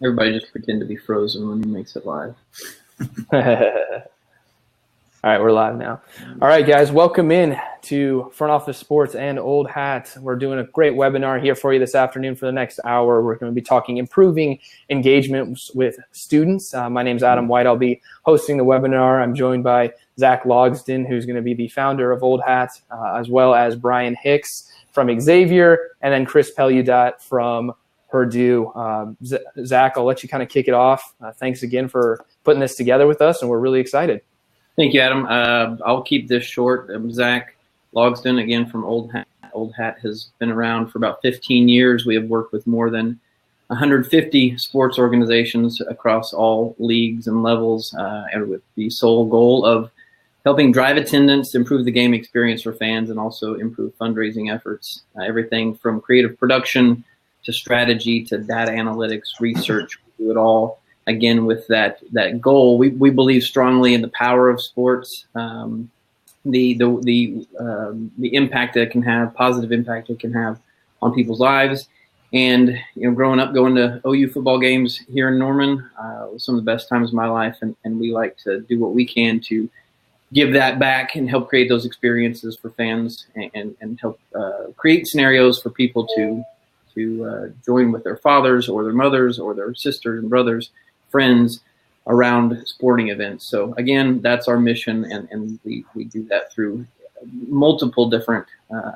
Everybody just pretend to be frozen when he makes it live. All right, we're live now. All right, guys, welcome in to Front Office Sports and Old Hat. We're doing a great webinar here for you this afternoon for the next hour. We're going to be talking improving engagement with students. My name is Adam White. I'll be hosting the webinar. I'm joined by Zach Logsdon, who's going to be the founder of Old Hat, as well as Brian Hicks from Xavier, and then Chris Pelludat from Purdue. Zach, I'll let you kind of kick it off. Thanks again for putting this together with us, and we're really excited. Thank you, Adam. I'll keep this short. Zach Logsdon, again, from Old Hat. Old Hat has been around for about 15 years. We have worked with more than 150 sports organizations across all leagues and levels, and with the sole goal of helping drive attendance, improve the game experience for fans, and also improve fundraising efforts. Everything from creative production to strategy to data analytics, research, we do it all. Again, with that goal, we believe strongly in the power of sports, the impact that it can have, positive impact it can have on people's lives. And growing up, going to OU football games here in Norman, was some of the best times of my life, and we like to do what we can to give that back and help create those experiences for fans and help create scenarios for people to join with their fathers or their mothers or their sisters and brothers, friends around sporting events. So again, that's our mission, and we do that through multiple different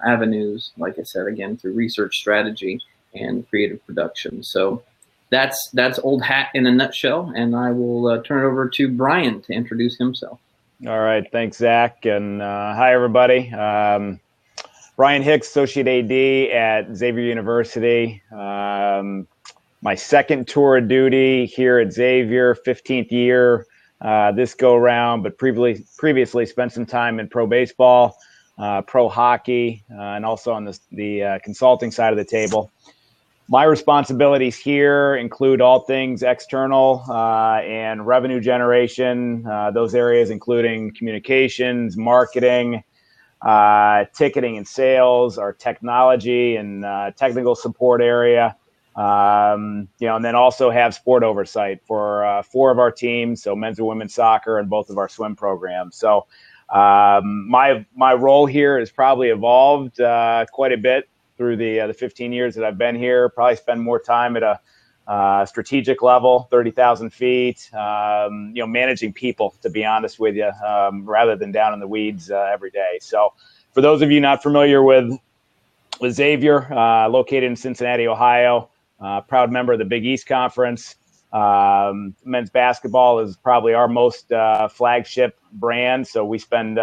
avenues, like I said, again, through research, strategy, and creative production. So that's Old Hat in a nutshell, and I will turn it over to Brian to introduce himself. All right, thanks, Zach, and hi, everybody. Brian Hicks, Associate AD at Xavier University. My second tour of duty here at Xavier, 15th year this go around, but previously spent some time in pro baseball, pro hockey, and also on the consulting side of the table. My responsibilities here include all things external and revenue generation, those areas including communications, marketing, ticketing and sales, our technology and technical support area. And then also have sport oversight for 4 of our teams, so men's and women's soccer and both of our swim programs. So my role here has probably evolved quite a bit through the 15 years that I've been here. Probably spend more time at a strategic level, 30,000 feet, managing people, to be honest with you, rather than down in the weeds every day. So for those of you not familiar with Xavier, located in Cincinnati, Ohio, proud member of the Big East Conference. Men's basketball is probably our most flagship brand. So we spend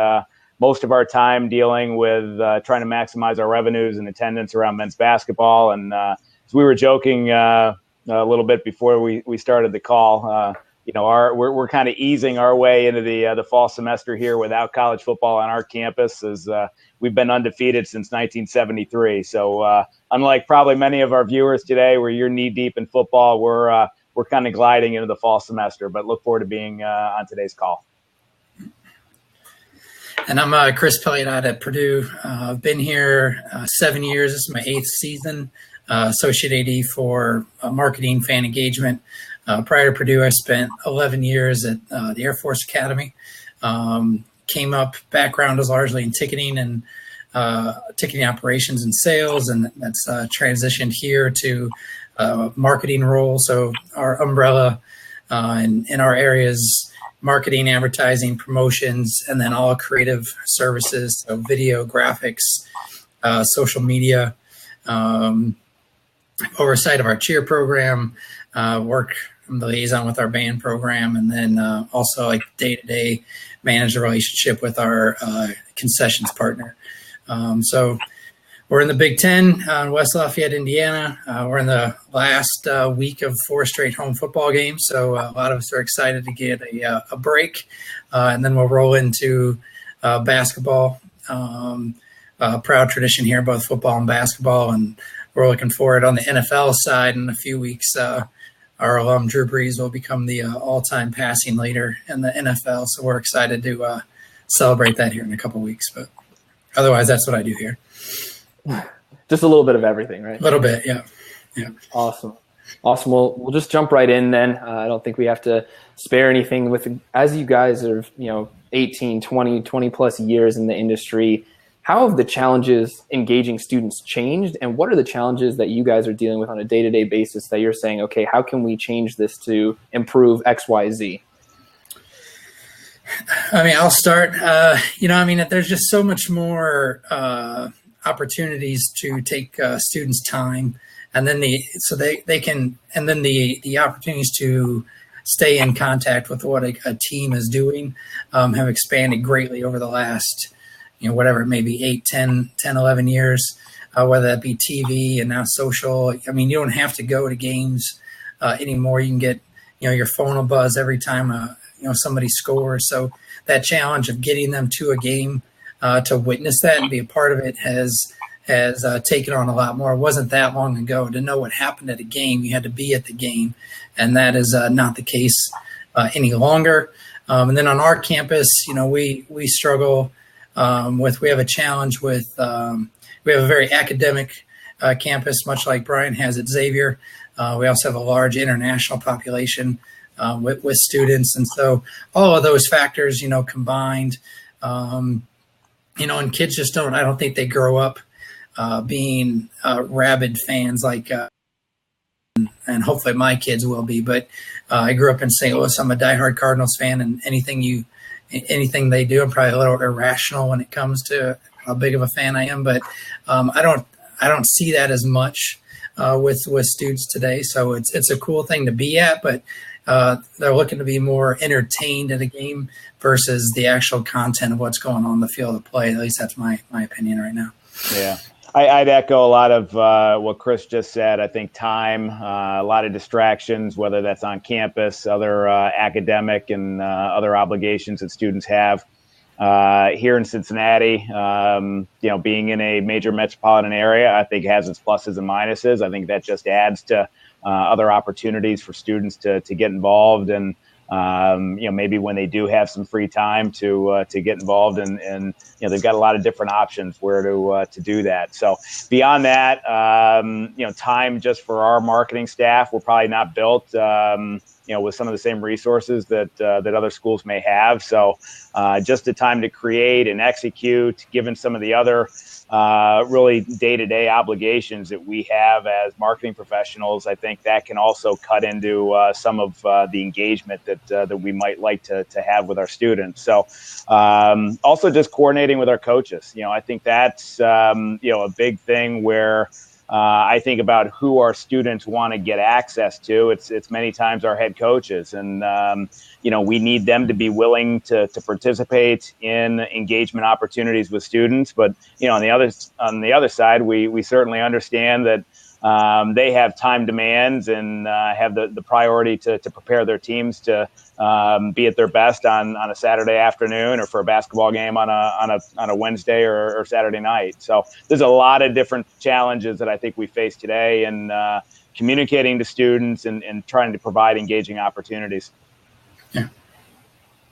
most of our time dealing with trying to maximize our revenues and attendance around men's basketball. And as we were joking a little bit before we started the call, we're kind of easing our way into the fall semester here without college football on our campus, as we've been undefeated since 1973. So unlike probably many of our viewers today, where you're knee deep in football, we're kind of gliding into the fall semester. But look forward to being on today's call. And I'm Chris Pelludat at Purdue. I've been here 7 years. This is my 8th season. Associate AD for marketing, fan engagement. Prior to Purdue, I spent 11 years at the Air Force Academy. Came up, background was largely in ticketing and ticketing operations and sales, and that's transitioned here to marketing role. So our umbrella in our areas, marketing, advertising, promotions, and then all creative services, so video, graphics, social media, oversight of our cheer program, work I'm the liaison with our band program, and then also like day-to-day manage the relationship with our concessions partner. So we're in the Big Ten in West Lafayette, Indiana. We're in the last week of 4 straight home football games, so a lot of us are excited to get a break, and then we'll roll into basketball. Proud tradition here, both football and basketball, and we're looking forward on the NFL side in a few weeks. Our alum Drew Brees will become the all-time passing leader in the NFL, so we're excited to celebrate that here in a couple weeks. But otherwise, that's what I do here. Just a little bit of everything, right? A little bit, yeah. Awesome. Awesome. Well, we'll just jump right in then. I don't think we have to spare anything as you guys are, 18, 20 plus years in the industry. How have the challenges engaging students changed? And what are the challenges that you guys are dealing with on a day-to-day basis that you're saying, okay, how can we change this to improve X, Y, Z? I mean, I'll start. There's just so much more opportunities to take students' time, and then the opportunities to stay in contact with what a team is doing have expanded greatly over the last, whatever it may be, 8, 10, 11 years, whether that be TV and now social. I mean, you don't have to go to games anymore. You can get, your phone will buzz every time somebody scores. So that challenge of getting them to a game to witness that and be a part of it has taken on a lot more. It wasn't that long ago. To know what happened at a game, you had to be at the game, and that is not the case any longer. And then on our campus, we struggle we have a challenge with we have a very academic campus, much like Brian has at Xavier. We also have a large international population with students, and so all of those factors, combined, and kids just don't. I don't think they grow up being rabid fans like, and hopefully my kids will be. But I grew up in St. Louis. I'm a diehard Cardinals fan, and anything they do, I'm probably a little irrational when it comes to how big of a fan I am. But I don't see that as much with students today. So it's a cool thing to be at, but they're looking to be more entertained at a game versus the actual content of what's going on the field of play. At least that's my opinion right now. Yeah. I'd echo a lot of what Chris just said. I think time, a lot of distractions, whether that's on campus, other academic and other obligations that students have. Here in Cincinnati, being in a major metropolitan area, I think has its pluses and minuses. I think that just adds to other opportunities for students to get involved, and maybe when they do have some free time to get involved, and they've got a lot of different options where to do that. So beyond that, time just for our marketing staff, we're probably not built with some of the same resources that other schools may have. So just the time to create and execute, given some of the other really day-to-day obligations that we have as marketing professionals, I think that can also cut into some of the engagement that we might like to have with our students. So also just coordinating with our coaches. I think that's a big thing where I think about who our students want to get access to. It's many times our head coaches, and we need them to be willing to participate in engagement opportunities with students. But on the other side, we certainly understand that they have time demands and have the priority to prepare their teams to be at their best on a Saturday afternoon, or for a basketball game on a Wednesday or Saturday night. So there's a lot of different challenges that I think we face today in communicating to students and trying to provide engaging opportunities. Yeah.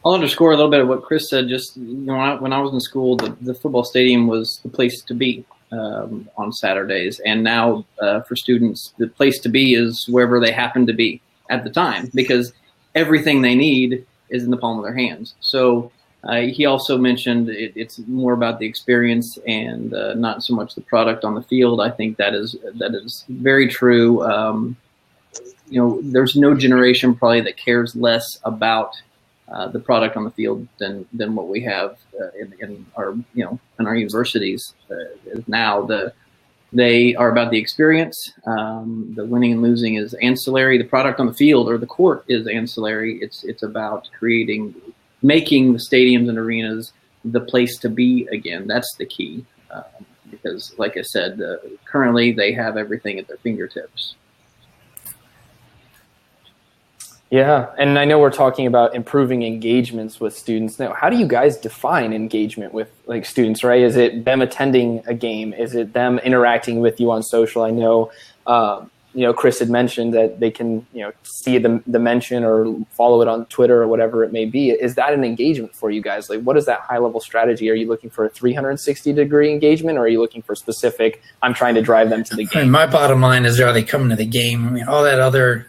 I'll underscore a little bit of what Chris said. Just when I was in school, the football stadium was the place to be on Saturdays, and now for students, the place to be is wherever they happen to be at the time, because everything they need is in the palm of their hands. So he also mentioned it's more about the experience and not so much the product on the field. I think that is very true. There's no generation probably that cares less about the product on the field than what we have in our universities now. They are about the experience. The winning and losing is ancillary. The product on the field or the court is ancillary. It's about making the stadiums and arenas the place to be again. That's the key, because, like I said, currently they have everything at their fingertips. Yeah, and I know we're talking about improving engagements with students. Now, how do you guys define engagement with students, right? Is it them attending a game? Is it them interacting with you on social? I know Chris had mentioned that they can, see the mention or follow it on Twitter or whatever it may be. Is that an engagement for you guys? Like, what is that high level strategy? Are you looking for a 360-degree engagement, or are you looking for specific, I'm trying to drive them to the game? I mean, my bottom line is, are they coming to the game? I mean, all that other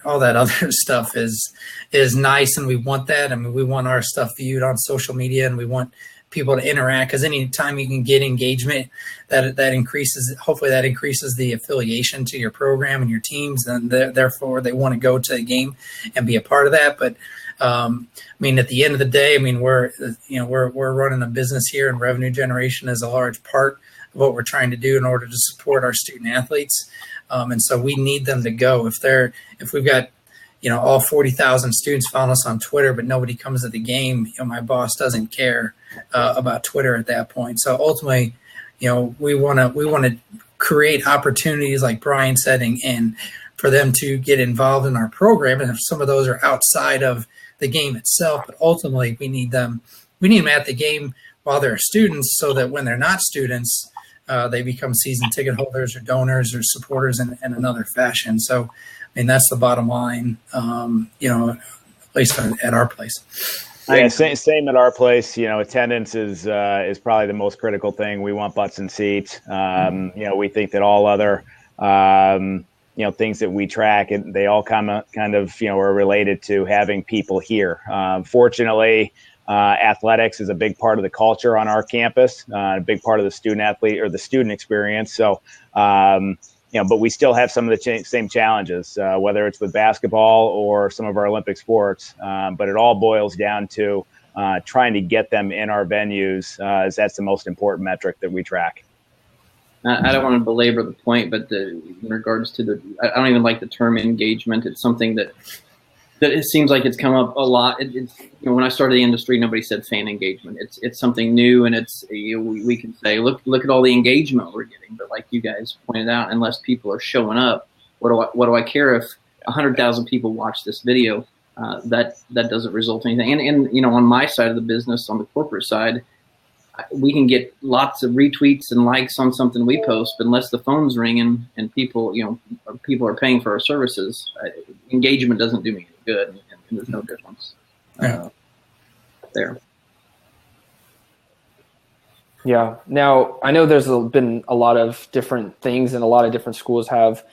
stuff is nice, and we want that. I mean, we want our stuff viewed on social media, and we want people to interact, because anytime you can get engagement, that increases, hopefully that increases the affiliation to your program and your teams, and therefore they want to go to a game and be a part of that. But I mean, at the end of the day, I mean, we're running a business here, and revenue generation is a large part of what we're trying to do in order to support our student athletes. And so we need them to go. If we've got all 40,000 students following us on Twitter, but nobody comes to the game, my boss doesn't care about Twitter at that point. So ultimately, we want to create opportunities, like Brian said, and for them to get involved in our program. And if some of those are outside of the game itself, but ultimately we need them at the game while they're students, so that when they're not students, they become season ticket holders or donors or supporters in another fashion. So, I mean, that's the bottom line, at least at our place. Yeah, same at our place. Attendance is probably the most critical thing. We want butts and seats. We think that all other, things that we track, and they all kind of, are related to having people here. Fortunately, athletics is a big part of the culture on our campus, a big part of the student athlete or the student experience. So, but we still have some of the same challenges, whether it's with basketball or some of our Olympic sports. But it all boils down to trying to get them in our venues, as that's the most important metric that we track. I don't want to belabor the point, but in regards to I don't even like the term engagement. It's something that it seems like it's come up a lot. When I started the industry, nobody said fan engagement. It's something new, and we can say, look at all the engagement we're getting. But like you guys pointed out, unless people are showing up, what do I care if 100,000 people watch this video? That doesn't result in anything. And on my side of the business, on the corporate side, we can get lots of retweets and likes on something we post, but unless the phone's ringing and people are paying for our services, engagement doesn't do me any good, and there's no difference there. Yeah. Now, I know there's been a lot of different things, and a lot of different schools have,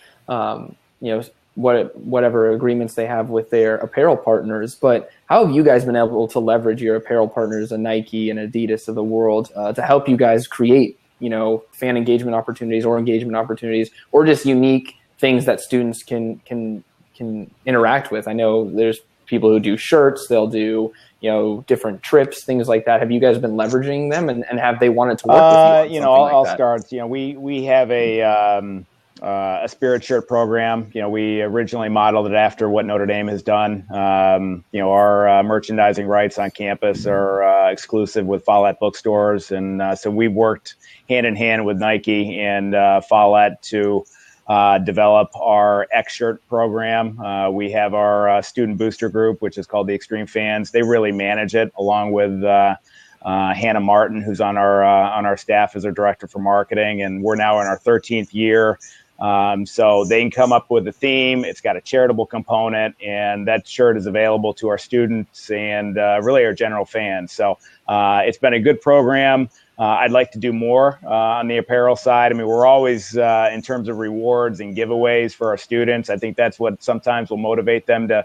whatever agreements they have with their apparel partners. But how have you guys been able to leverage your apparel partners, a Nike and Adidas of the world, to help you guys create, fan engagement opportunities or engagement opportunities, or just unique things that students can interact with? I know there's people who do shirts, they'll do, different trips, things like that. Have you guys been leveraging them, and have they wanted to work with you? I'll start. We have a Spirit shirt program. We originally modeled it after what Notre Dame has done. Our merchandising rights on campus are exclusive with Follett bookstores. And so we've worked hand in hand with Nike and Follett to develop our X shirt program. We have our student booster group, which is called the Extreme Fans. They really manage it, along with Hannah Martin, who's on our staff as our director for marketing. And we're now in our 13th year. So they can come up with a theme. It's got a charitable component, and that shirt is available to our students and really our general fans. So it's been a good program. I'd like to do more on the apparel side. I mean, we're always, in terms of rewards and giveaways for our students, I think that's what sometimes will motivate them to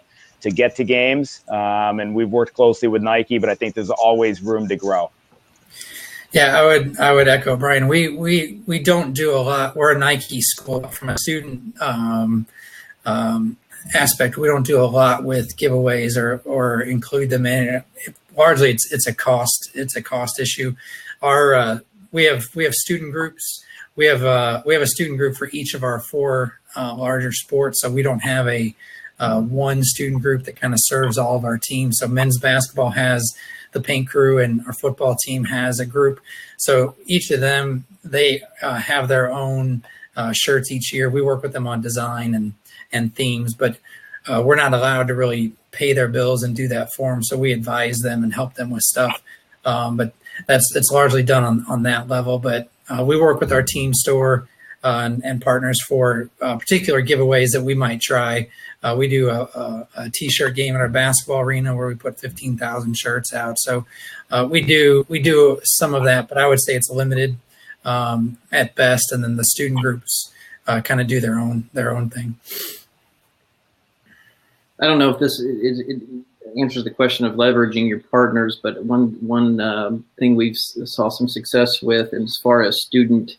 get to games. And we've worked closely with Nike, but I think there's always room to grow. Yeah, I would echo Brian. We don't do a lot. We're a Nike school. From a student aspect, we don't do a lot with giveaways or include them in it. Largely, it's a cost issue. We have student groups. We have a student group for each of our four larger sports. So we don't have a one student group that kind of serves all of our teams. So men's basketball has the paint crew, and our football team has a group. So each of them, they have their own shirts each year. We work with them on design and themes, but we're not allowed to really pay their bills and do that for them. So we advise them and help them with stuff. But it's largely done on that level. But we work with our team store. and partners for particular giveaways that we might try. We do a T-shirt game in our basketball arena where we put 15,000 shirts out. So we do some of that, but I would say it's limited at best. And then the student groups kind of do their own thing. I don't know if it answers the question of leveraging your partners, but one thing we've saw some success with, as far as student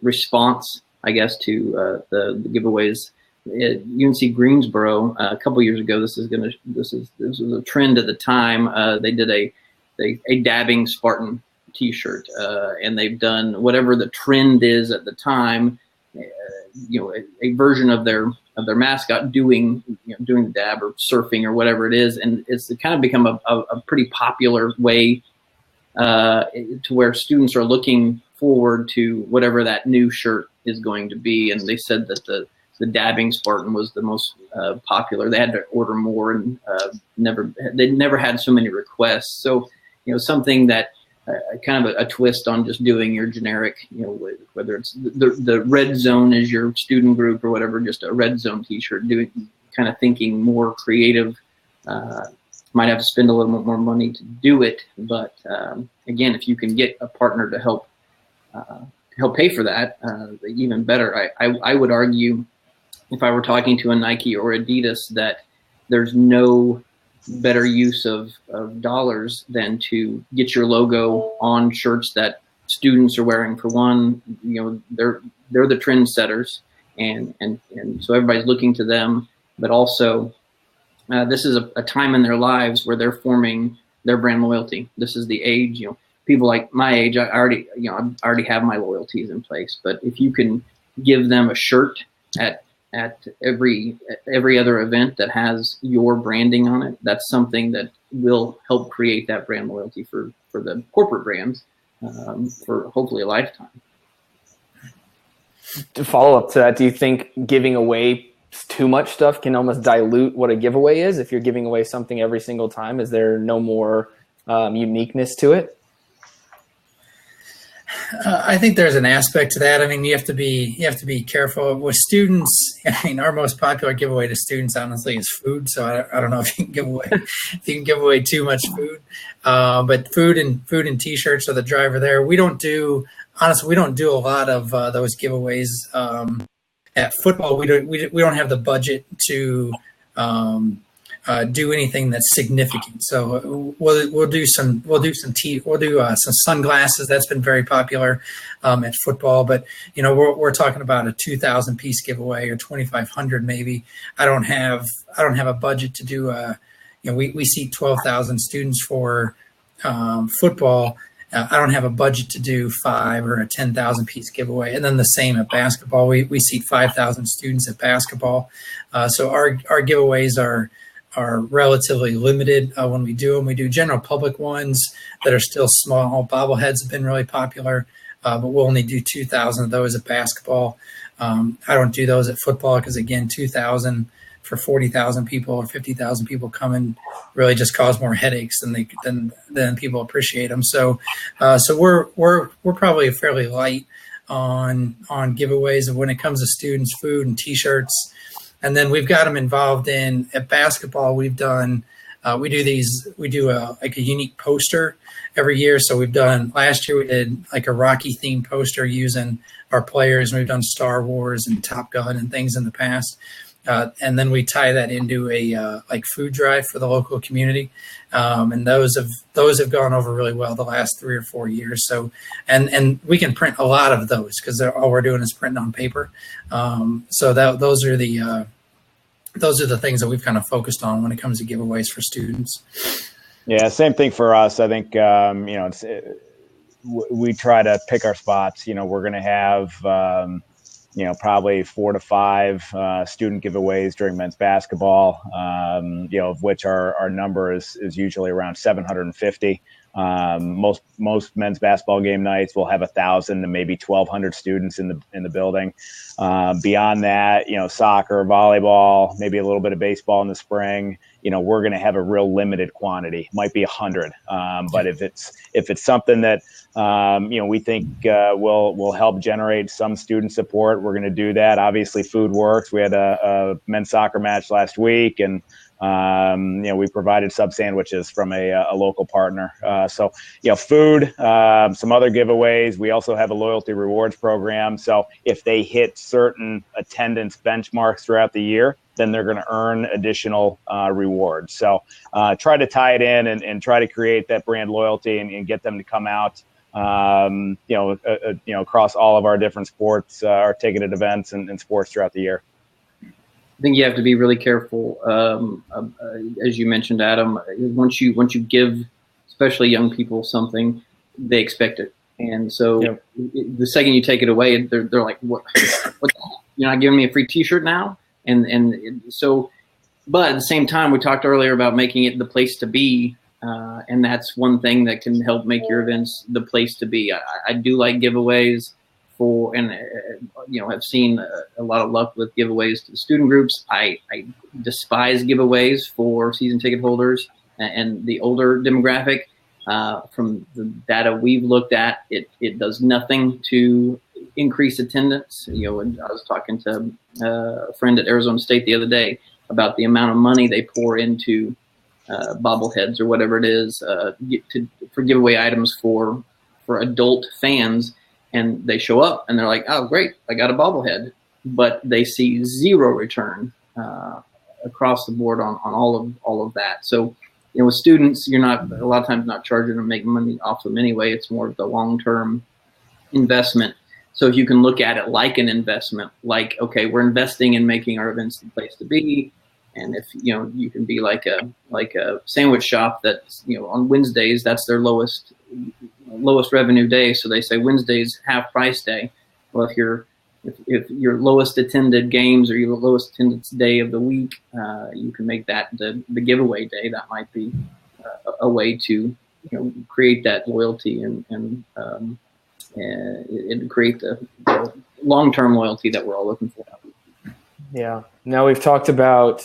response, I guess, to the giveaways. At UNC Greensboro a couple years ago, this was a trend at the time. They did a dabbing Spartan T-shirt, and they've done whatever the trend is at the time. A version of their mascot doing the dab or surfing or whatever it is, and it's kind of become a pretty popular way to where students are looking forward to whatever that new shirt is going to be. And they said that the dabbing Spartan was the most popular. They had to order more, and they never had so many requests. So something that kind of a twist on just doing your generic, whether it's the red zone is your student group or whatever, just a red zone T-shirt, doing kind of thinking more creative. Might have to spend a little bit more money to do it, but again, if you can get a partner to help pay for that, even better. I would argue, if I were talking to a Nike or Adidas, that there's no better use of dollars than to get your logo on shirts that students are wearing. For one, they're the trendsetters, and so everybody's looking to them. But also, this is a time in their lives where they're forming their brand loyalty. This is the age, people like my age. I already have my loyalties in place. But if you can give them a shirt at every other event that has your branding on it, that's something that will help create that brand loyalty for the corporate brands for hopefully a lifetime. To follow up to that, do you think giving away too much stuff can almost dilute what a giveaway is? If you're giving away something every single time, is there no more uniqueness to it? I think there's an aspect to that. I mean, you have to be careful with students. I mean, our most popular giveaway to students, honestly, is food. So I don't know if you can give away too much food, but food and T-shirts are the driver there. We don't do a lot of those giveaways at football. We don't have the budget to do anything that's significant. So we'll do some sunglasses. That's been very popular at football. But we're talking about a 2,000 piece giveaway or 2,500 maybe. I don't have a budget to do we seat 12,000 students for football. I don't have a budget to do 5 or a 10,000 piece giveaway. And then the same at basketball. We seat 5,000 students at basketball. So our giveaways are relatively limited when we do them. We do general public ones that are still small. Bobbleheads have been really popular, but we'll only do 2,000 of those at basketball. I don't do those at football because, again, 2,000 for 40,000 people or 50,000 people coming really just cause more headaches than people appreciate them. So we're probably fairly light on giveaways when it comes to students, food, and T-shirts. And then we've got them involved at basketball. We do a unique poster every year. So last year we did like a Rocky themed poster using our players, and we've done Star Wars and Top Gun and things in the past. And then we tie that into a food drive for the local community. And those have gone over really well the last 3 or 4 years. So, and we can print a lot of those because all we're doing is printing on paper. So those are the things that we've kind of focused on when it comes to giveaways for students. Yeah, same thing for us. I think we try to pick our spots. We're going to have probably 4 to 5 student giveaways during men's basketball. Of which our number is usually around 750. Most men's basketball game nights will have 1,000 to maybe 1,200 students in the building. Beyond that, soccer, volleyball, maybe a little bit of baseball in the spring. We're going to have a real limited quantity. Might be 100, but if it's something that we think will help generate some student support, we're going to do that. Obviously, food works. We had a men's soccer match last week, and we provided sub sandwiches from a local partner. So food, some other giveaways. We also have a loyalty rewards program. So if they hit certain attendance benchmarks throughout the year, then they're going to earn additional rewards. So try to tie it in and try to create that brand loyalty and get them to come out, across all of our different sports, our ticketed events and sports throughout the year. I think you have to be really careful, as you mentioned, Adam. Once you give, especially young people, something, they expect it, and so the second you take it away, they're like, "What? You're not giving me a free T-shirt now?" And so, but at the same time, we talked earlier about making it the place to be, and that's one thing that can help make your events the place to be. I do like giveaways. I've seen a lot of luck with giveaways to the student groups. I despise giveaways for season ticket holders and the older demographic. From the data we've looked at, it does nothing to increase attendance. I was talking to a friend at Arizona State the other day about the amount of money they pour into bobbleheads or whatever it is for giveaway items for adult fans. And they show up and they're like, "Oh, great, I got a bobblehead," but they see zero return across the board on all of that. So, with students, you're not a lot of times not charging them, making money off them anyway. It's more of the long-term investment. So if you can look at it like an investment, like, okay, we're investing in making our events the place to be, and if you can be like a sandwich shop that on Wednesdays, that's their lowest revenue day, so they say Wednesday's half price day. Well, if your lowest attended games or your lowest attendance day of the week, you can make that the giveaway day. That might be a way to create that loyalty and create the long-term loyalty that we're all looking for. Yeah. Now we've talked about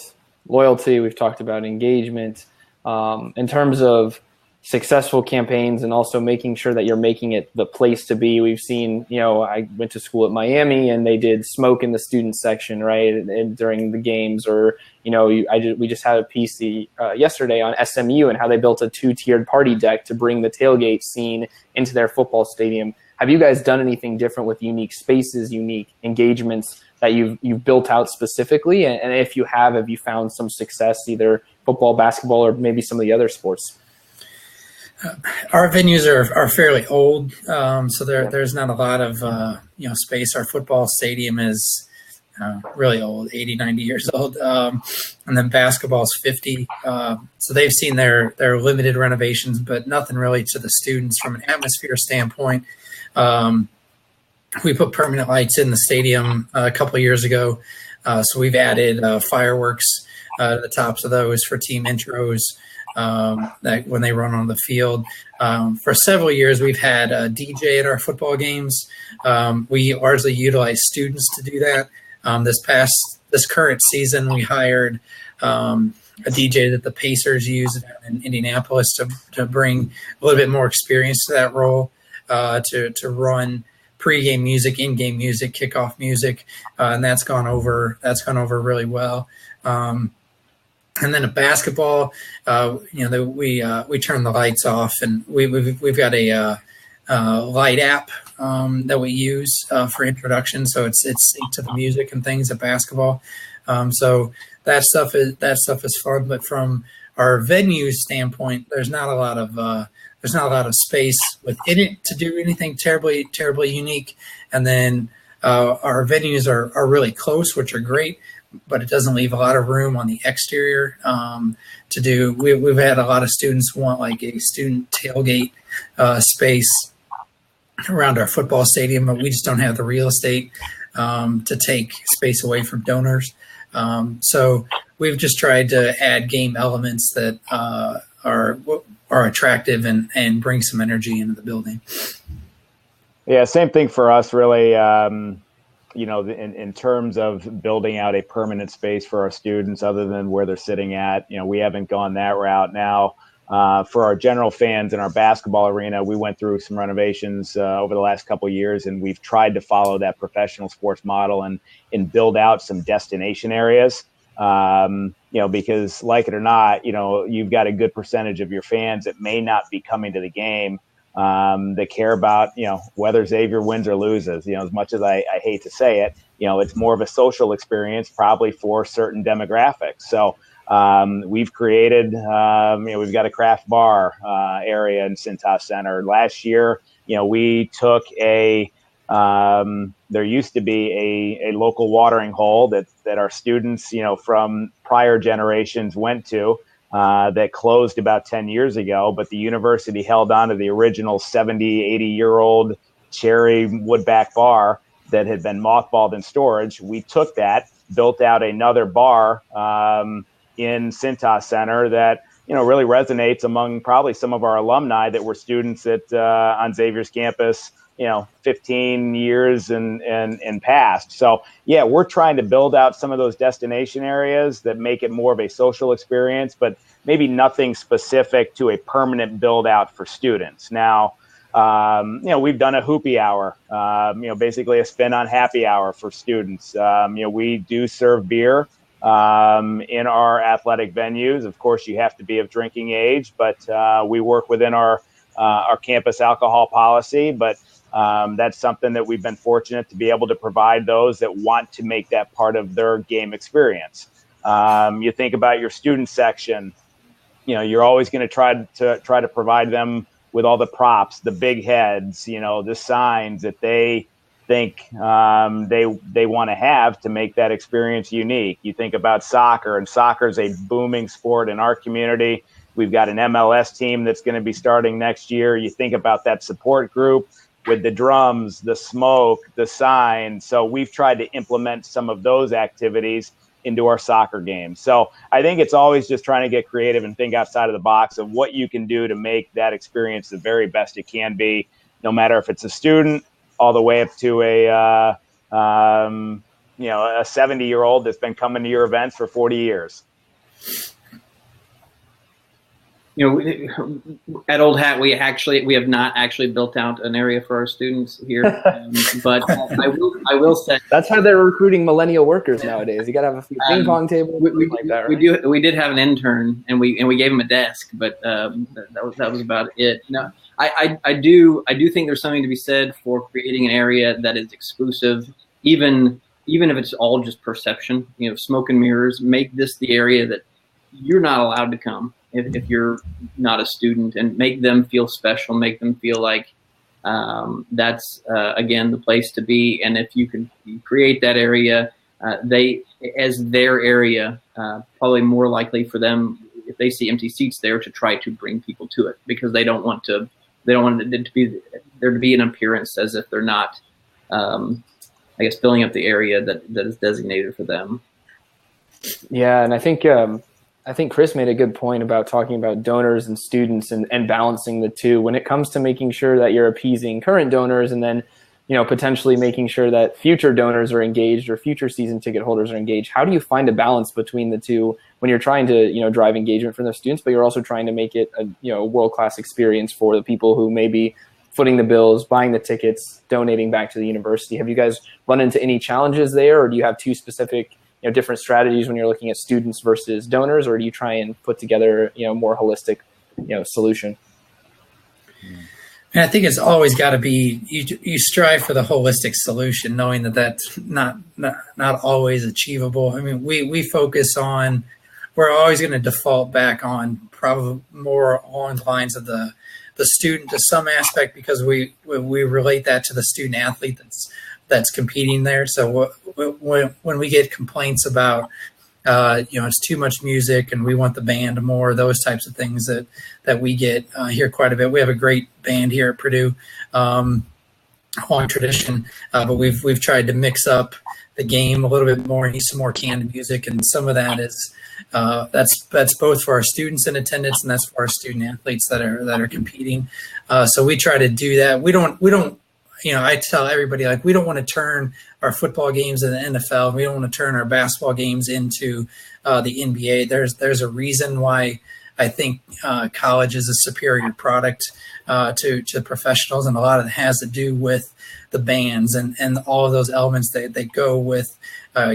loyalty, we've talked about engagement. In terms of successful campaigns and also making sure that you're making it the place to be. We've seen, I went to school at Miami and they did smoke in the student section, right, and during the games, or, we just had a piece yesterday on SMU and how they built a 2-tiered party deck to bring the tailgate scene into their football stadium. Have you guys done anything different with unique spaces, unique engagements that you've built out specifically? And if you have you found some success, either football, basketball, or maybe some of the other sports? Our venues are fairly old, so there's not a lot of space. Our football stadium is really old, 80, 90 years old, and then basketball is 50. So they've seen their limited renovations, but nothing really to the students from an atmosphere standpoint. We put permanent lights in the stadium a couple of years ago, so we've added fireworks to the tops of those for team intros. That when they run on the field. For several years, we've had a DJ at our football games. We largely utilize students to do that. This current season, we hired a DJ that the Pacers use in Indianapolis to bring a little bit more experience to that role, to run pregame music, in-game music, kickoff music, and that's gone over really well. And then a basketball, we turn the lights off, and we've got a light app that we use for introduction, so it's synced to the music and things at basketball. So that stuff is fun. But from our venue standpoint, there's not a lot of space within it to do anything terribly unique. And then our venues are really close, which are great, but it doesn't leave a lot of room on the exterior to do. We've had a lot of students want like a student tailgate space around our football stadium, but we just don't have the real estate to take space away from donors. So we've just tried to add game elements that are are attractive and bring some energy into the building. Yeah, same thing for us, really. In terms of building out a permanent space for our students, other than where they're sitting at, we haven't gone that route. Now, for our general fans in our basketball arena, we went through some renovations over the last couple of years, and we've tried to follow that professional sports model and build out some destination areas. Because like it or not, you've got a good percentage of your fans that may not be coming to the game. They care about, whether Xavier wins or loses. As much as I hate to say it, it's more of a social experience probably for certain demographics. So we've created, we've got a craft bar area in Cintas Center. Last year, we took there used to be a local watering hole that our students, from prior generations went to. That closed about 10 years ago, but the university held on to the original 70, 80-year-old cherry woodback bar that had been mothballed in storage. We took that, built out another bar in Cintas Center that, really resonates among probably some of our alumni that were students on Xavier's campus, 15 years and past. So yeah, we're trying to build out some of those destination areas that make it more of a social experience, but maybe nothing specific to a permanent build out for students. Now, we've done a hoopy hour, basically a spin on happy hour for students. We do serve beer in our athletic venues. Of course, you have to be of drinking age, but we work within our campus alcohol policy. But that's something that we've been fortunate to be able to provide those that want to make that part of their game experience. You think about your student section, you're always going to try to provide them with all the props, the big heads, the signs that they think they want to have to make that experience unique. You think about soccer, and soccer is a booming sport in our community. We've got an MLS team that's going to be starting next year. You think about that support group with the drums, the smoke, the signs. So we've tried to implement some of those activities into our soccer games. So I think it's always just trying to get creative and think outside of the box of what you can do to make that experience the very best it can be, no matter if it's a student all the way up to a 70-year-old that's been coming to your events for 40 years. At Old Hat, we have not actually built out an area for our students here, but I will say that's how they're recruiting millennial workers nowadays. You got to have a few ping pong tables. We did have an intern, and we gave him a desk, but that was about it. No, I do think there's something to be said for creating an area that is exclusive, even if it's all just perception. Smoke and mirrors. Make this the area that you're not allowed to come if you're not a student, and make them feel special, make them feel like that's, again, the place to be. And if you can create that area, as their area, probably more likely for them, if they see empty seats there, to try to bring people to it, because they don't want it to be there to be an appearance as if they're not, filling up the area that is designated for them. Yeah, and I think Chris made a good point about talking about donors and students and balancing the two when it comes to making sure that you're appeasing current donors, and then, potentially making sure that future donors are engaged or future season ticket holders are engaged. How do you find a balance between the two when you're trying to, drive engagement from the students, but you're also trying to make it a world-class experience for the people who may be footing the bills, buying the tickets, donating back to the university? Have you guys run into any challenges there, or do you have two specific different strategies when you're looking at students versus donors, or do you try and put together, more holistic, solution? And I think it's always got to be, you strive for the holistic solution, knowing that that's not always achievable. I mean, we focus on, we're always going to default back on probably more along the lines of the student to some aspect, because we relate that to the student athlete that's competing there. So when we get complaints about, it's too much music and we want the band more, those types of things that we get here quite a bit. We have a great band here at Purdue, long tradition, but we've tried to mix up the game a little bit more, need some more canned music, and some of that is that's both for our students in attendance and that's for our student athletes that are competing. So we try to do that. We don't. I tell everybody, like, we don't want to turn our football games in the NFL. We don't want to turn our basketball games into the NBA. There's a reason why I think college is a superior product to the professionals, and a lot of it has to do with the bands and all of those elements that go with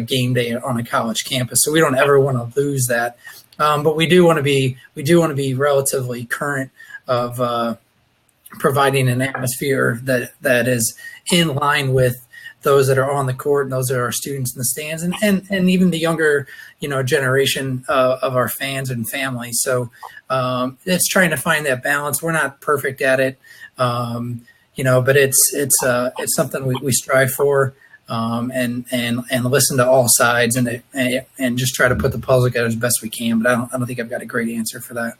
game day on a college campus. So we don't ever want to lose that, but we do want to be relatively current of providing an atmosphere that is in line with those that are on the court and those that are our students in the stands, and even the younger, generation of our fans and families. So it's trying to find that balance. We're not perfect at it, but it's something we strive for, and listen to all sides and just try to put the puzzle together as best we can. But I don't think I've got a great answer for that.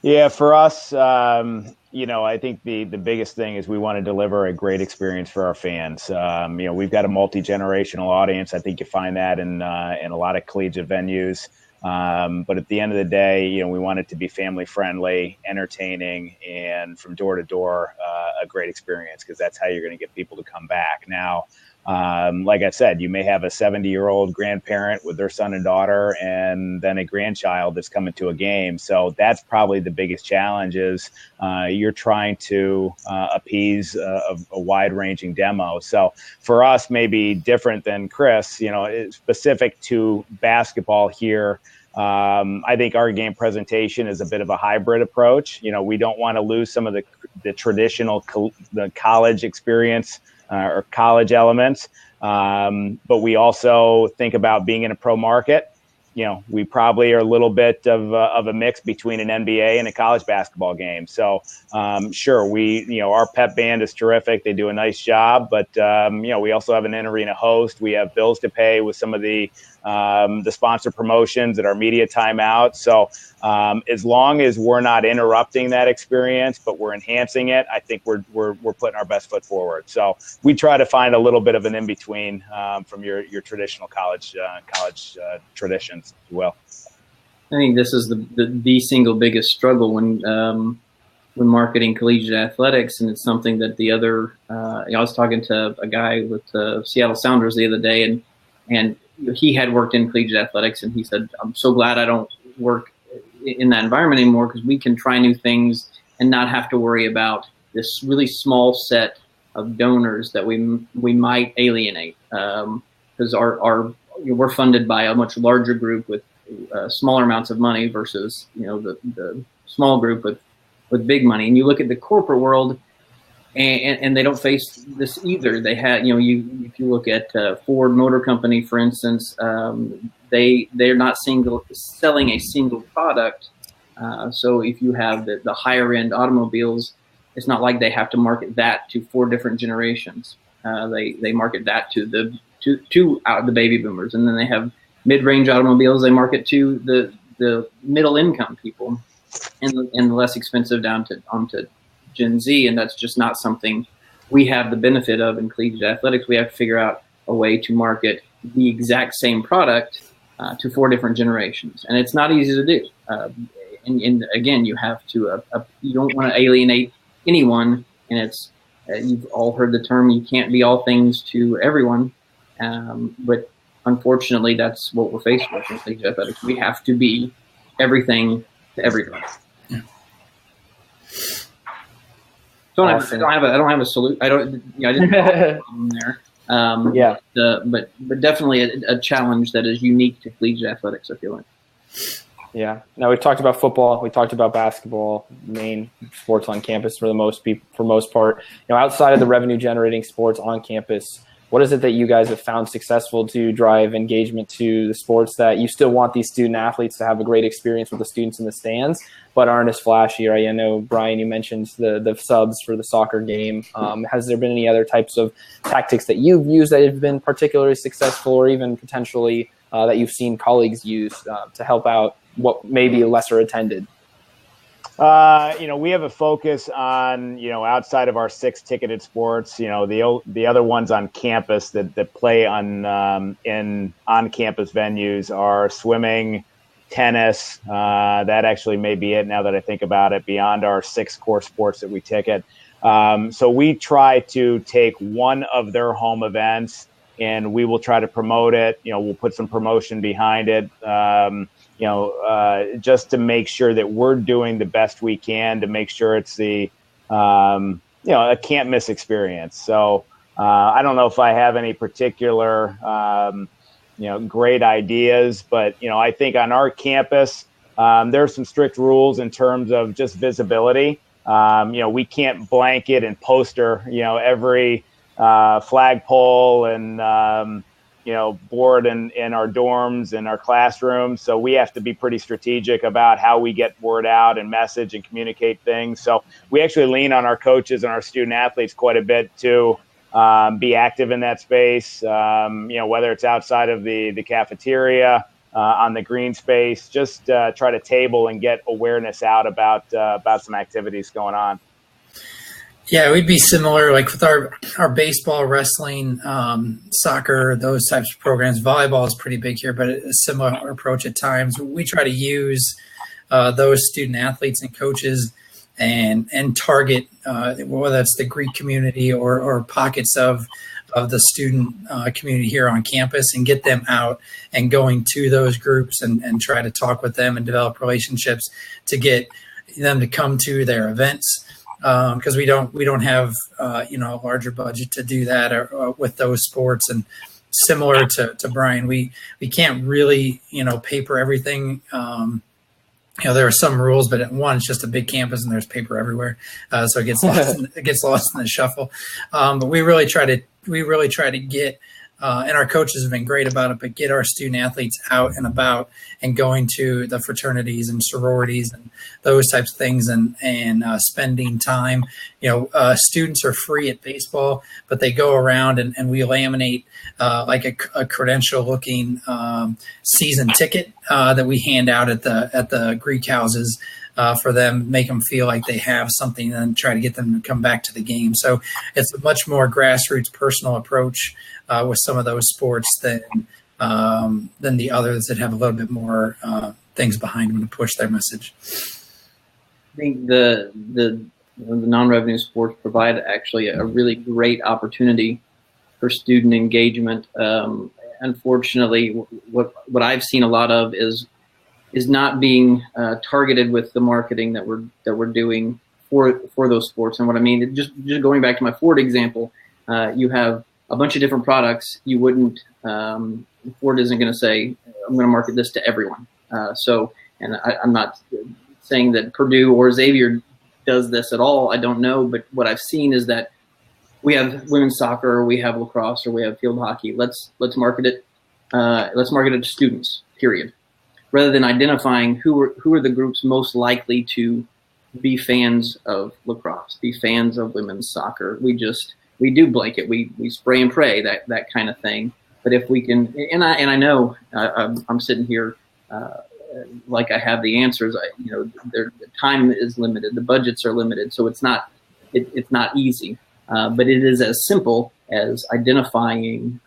Yeah, for us, I think the biggest thing is we want to deliver a great experience for our fans. We've got a multi-generational audience. I think you find that in a lot of collegiate venues. But at the end of the day, we want it to be family friendly, entertaining, and from door to door, a great experience, because that's how you're going to get people to come back. Now, like I said, you may have a 70-year-old grandparent with their son and daughter, and then a grandchild that's coming to a game. So that's probably the biggest challenge is you're trying to appease a wide-ranging demo. So for us, maybe different than Chris, specific to basketball here, I think our game presentation is a bit of a hybrid approach. We don't want to lose some of the traditional the college experience or college elements. But we also think about being in a pro market. We probably are a little bit of a mix between an NBA and a college basketball game. So sure, our pep band is terrific. They do a nice job, but we also have an in-arena host. We have bills to pay with some of the sponsor promotions at our media timeout. So as long as we're not interrupting that experience, but we're enhancing it, I think we're putting our best foot forward. So we try to find a little bit of an in-between from your traditional college traditions, if you will. I think this is the single biggest struggle when marketing collegiate athletics, and it's something that the other. I was talking to a guy with the Seattle Sounders the other day, and he had worked in collegiate athletics, and he said, "I'm so glad I don't work in that environment anymore, because we can try new things and not have to worry about this really small set of donors that we might alienate, because we're funded by a much larger group with smaller amounts of money versus the small group with big money." And you look at the corporate world, and they don't face this either. They had if you look at Ford Motor Company, for instance, they're not selling a single product. So if you have the higher end automobiles, it's not like they have to market that to 4 different generations. They market that to the baby boomers, and then they have mid-range automobiles. They market to the middle income people, and the less expensive onto Gen Z. And that's just not something we have the benefit of in collegiate athletics. We have to figure out a way to market the exact same product to 4 different generations, and it's not easy to do. And again, you have to you don't want to alienate anyone, and it's you've all heard the term, you can't be all things to everyone, but unfortunately that's what we're faced with in collegiate athletics. We have to be everything to everyone. Yeah. I don't have a solution. I didn't there. But definitely a challenge that is unique to collegiate athletics, I feel like. Yeah. Now, we've talked about football. We talked about basketball, main sports on campus for most part. Outside of the revenue-generating sports on campus, what is it that you guys have found successful to drive engagement to the sports that you still want these student athletes to have a great experience with the students in the stands, but aren't as flashy? Right? I know, Brian, you mentioned the subs for the soccer game. Has there been any other types of tactics that you've used that have been particularly successful, or even potentially that you've seen colleagues use to help out what may be lesser attended? We have a focus on, outside of our 6 ticketed sports, the other ones on campus that play on on-campus venues are swimming, tennis. That actually may be it now that I think about it, beyond our 6 core sports that we ticket. So we try to take one of their home events and we will try to promote it. We'll put some promotion behind it. Just to make sure that we're doing the best we can to make sure it's a can't miss experience. So I don't know if I have any particular, great ideas, but, I think on our campus, there are some strict rules in terms of just visibility. We can't blanket and poster, every flagpole and, board in our dorms and our classrooms. So we have to be pretty strategic about how we get word out and message and communicate things. So we actually lean on our coaches and our student athletes quite a bit to be active in that space, whether it's outside of the cafeteria, on the green space, just try to table and get awareness out about some activities going on. Yeah, we'd be similar, like with our baseball, wrestling, soccer, those types of programs. Volleyball is pretty big here, but a similar approach at times. We try to use those student athletes and coaches and target, whether it's the Greek community or pockets of the student community here on campus, and get them out and going to those groups and try to talk with them and develop relationships to get them to come to their events. Because we don't have a larger budget to do that with those sports. And similar to Brian, we can't really paper everything. There are some rules, but one, it's just a big campus and there's paper everywhere, so it gets lost in the shuffle. But we really try to get. And our coaches have been great about it, but get our student athletes out and about and going to the fraternities and sororities and those types of things and spending time. Students are free at baseball, but they go around and we laminate like a credential looking season ticket that we hand out at the Greek houses. For them, make them feel like they have something and try to get them to come back to the game. So it's a much more grassroots personal approach with some of those sports than the others that have a little bit more things behind them to push their message. I think the non-revenue sports provide actually a really great opportunity for student engagement. Unfortunately, what I've seen a lot of is not being targeted with the marketing that we're doing for those sports. And what I mean, just going back to my Ford example, you have a bunch of different products. You wouldn't Ford isn't going to say, I'm going to market this to everyone. I'm not saying that Purdue or Xavier does this at all. I don't know, but what I've seen is that we have women's soccer, or we have lacrosse, or we have field hockey. Let's market it. Let's market it to students. Period. Rather than identifying who are the groups most likely to be fans of lacrosse, be fans of women's soccer. We do blanket, we spray and pray, that kind of thing. But if we can, and I know I'm sitting here like I have the answers. The time is limited, the budgets are limited, so it's not easy. But it is as simple as identifying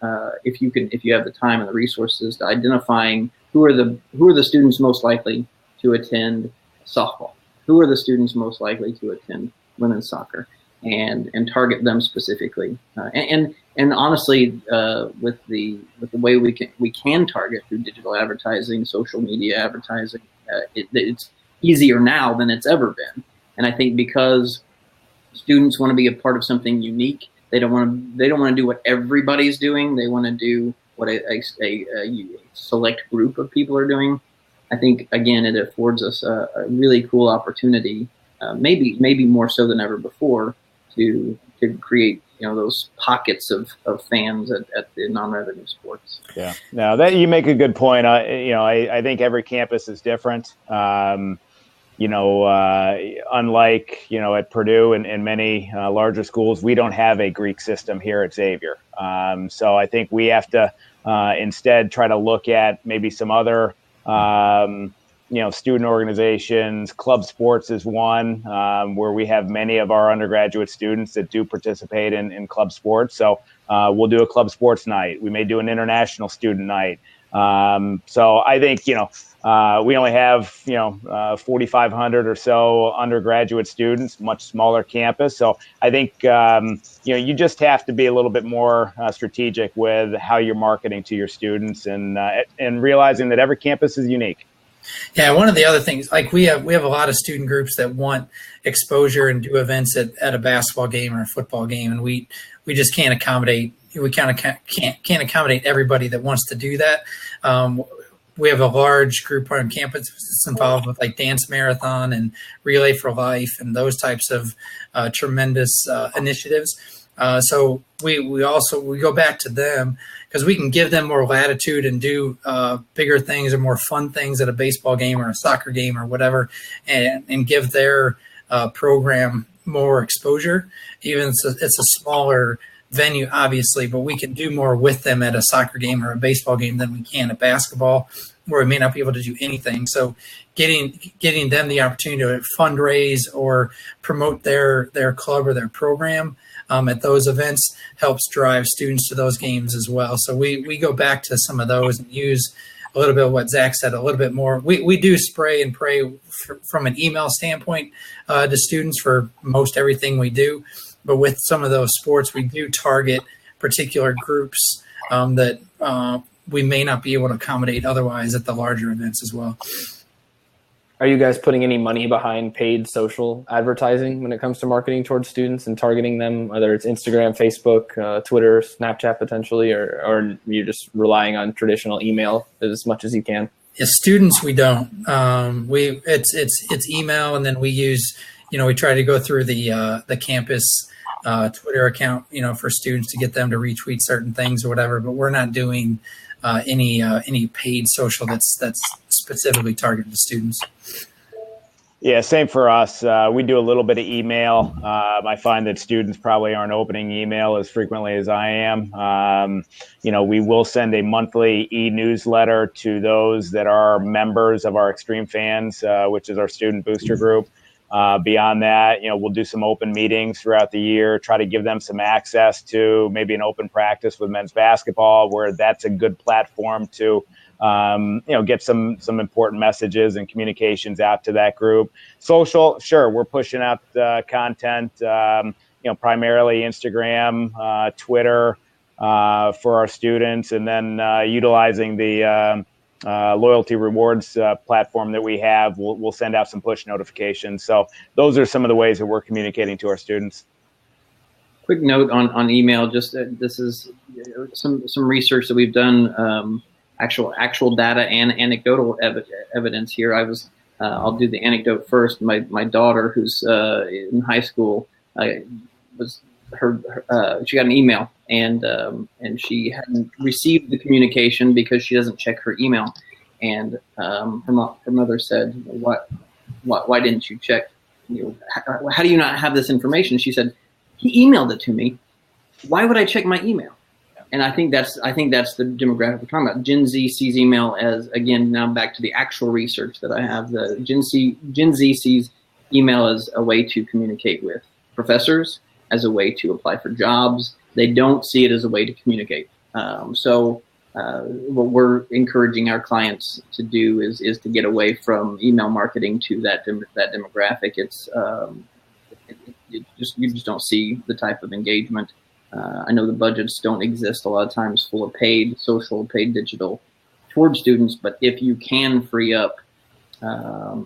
if you have the time and the resources to identifying who are the students most likely to attend softball, who are the students most likely to attend women's soccer, and target them specifically. And honestly, with the way we can target through digital advertising, social media advertising, it's easier now than it's ever been. And I think because students want to be a part of something unique, they don't want to do what everybody's doing. They want to do what a select group of people are doing. I think, again, it affords us a really cool opportunity, maybe more so than ever before, to create those pockets of fans at the non-revenue sports. Yeah, no, that you make a good point. I think every campus is different. Unlike at Purdue and many larger schools, we don't have a Greek system here at Xavier. So I think we have to instead try to look at maybe some other student organizations. Club sports is one where we have many of our undergraduate students that do participate in club sports. So we'll do a club sports night. We may do an international student night. So I think, we only have, 4,500 or so undergraduate students, much smaller campus. So I think, you just have to be a little bit more strategic with how you're marketing to your students and realizing that every campus is unique. Yeah, one of the other things, like we have a lot of student groups that want exposure and do events at a basketball game or a football game, and we just can't accommodate. We kind of can't accommodate everybody that wants to do that. We have a large group on campus that's involved with like Dance Marathon and Relay for Life and those types of tremendous initiatives. So we go back to them because we can give them more latitude and do bigger things or more fun things at a baseball game or a soccer game or whatever, and give their program more exposure. Even it's a smaller venue, obviously, but we can do more with them at a soccer game or a baseball game than we can at basketball, where we may not be able to do anything. So getting them the opportunity to fundraise or promote their club or their program at those events helps drive students to those games as well. So we go back to some of those and use a little bit of what Zach said, a little bit more. We do spray and pray from an email standpoint to students for most everything we do. But with some of those sports, we do target particular groups that we may not be able to accommodate otherwise at the larger events as well. Are you guys putting any money behind paid social advertising when it comes to marketing towards students and targeting them, whether it's Instagram, Facebook, Twitter, Snapchat potentially, or you're just relying on traditional email as much as you can? As students, we don't. It's email, and then we use, we try to go through the campus Twitter account, for students to get them to retweet certain things or whatever. But we're not doing any paid social that's specifically targeted to students. Yeah, same for us. We do a little bit of email. I find that students probably aren't opening email as frequently as I am. We will send a monthly e-newsletter to those that are members of our Extreme Fans, which is our student booster group. Beyond that, we'll do some open meetings throughout the year, try to give them some access to maybe an open practice with men's basketball, where that's a good platform to get some important messages and communications out to that group. Social, sure, we're pushing out content, primarily Instagram, Twitter for our students, and then utilizing the loyalty rewards platform that we have. We'll send out some push notifications. So those are some of the ways that we're communicating to our students. Quick note on email, just this is some research that we've done, actual data and anecdotal evidence here. I'll do the anecdote first. My daughter, who's in high school, she got an email, and she hadn't received the communication because she doesn't check her email. And her mother said, "Why didn't you check? How do you not have this information?" She said, "He emailed it to me. Why would I check my email?" And I think that's the demographic we're talking about. Gen Z sees email as, again, now back to the actual research that I have. The Gen Z sees email as a way to communicate with professors, as a way to apply for jobs. They don't see it as a way to communicate. So what we're encouraging our clients to do is to get away from email marketing to that demographic. It's you just don't see the type of engagement. I know the budgets don't exist a lot of times for paid social, paid digital towards students, but if you can free up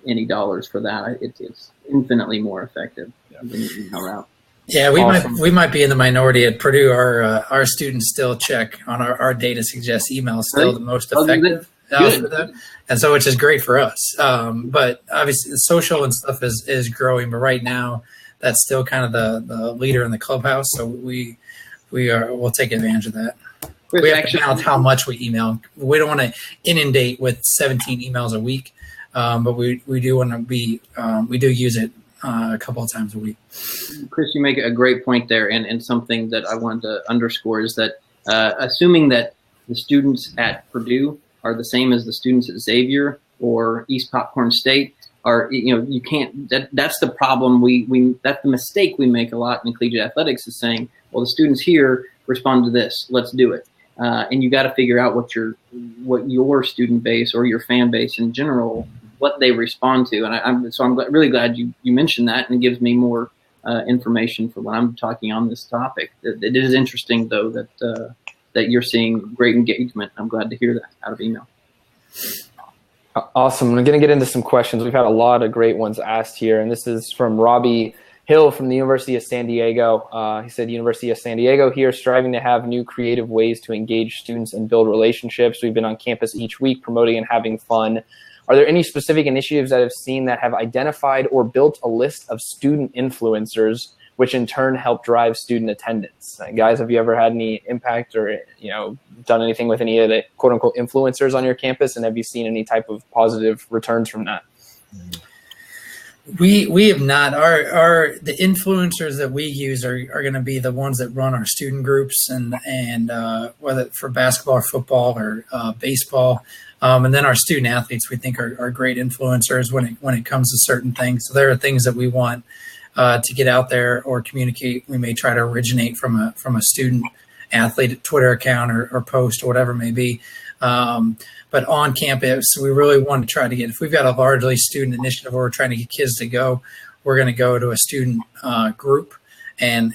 any dollars for that, it's infinitely more effective than the email route. Yeah, we might be in the minority at Purdue. Our students still check on our data suggests email is still the most effective for that, and so which is great for us. But obviously, the social and stuff is growing, but right now that's still kind of the leader in the clubhouse. So we'll take advantage of that. We have to balance how much we email. We don't want to inundate with 17 emails a week, but we do want to be we do use it a couple of times a week. Chris, you make a great point there, and something that I wanted to underscore is that assuming that the students at Purdue are the same as the students at Xavier or East Popcorn State are, you can't, that's the problem. That's the mistake we make a lot in collegiate athletics, is saying, well, the students here respond to this, let's do it. And you got to figure out what your student base or your fan base in general, what they respond to. And I'm really glad you mentioned that, and it gives me more information for when I'm talking on this topic. It is interesting, though, that you're seeing great engagement. I'm glad to hear that out of email. Awesome. I'm going to get into some questions. We've had a lot of great ones asked here, and this is from Robbie Hill from the University of San Diego. He said, University of San Diego here, striving to have new creative ways to engage students and build relationships. We've been on campus each week promoting and having fun. Are there any specific initiatives that I've seen that have identified or built a list of student influencers, which in turn help drive student attendance? Guys, have you ever had any impact or, done anything with any of the quote unquote influencers on your campus? And have you seen any type of positive returns from that? We have not. The influencers that we use are going to be the ones that run our student groups and whether for basketball or football or baseball. And then our student athletes, we think are great influencers when it comes to certain things. So there are things that we want to get out there or communicate. We may try to originate from a student athlete Twitter account or post or whatever it may be. But on campus, we really want to try to get, if we've got a largely student initiative where we're trying to get kids to go, we're going to go to a student group and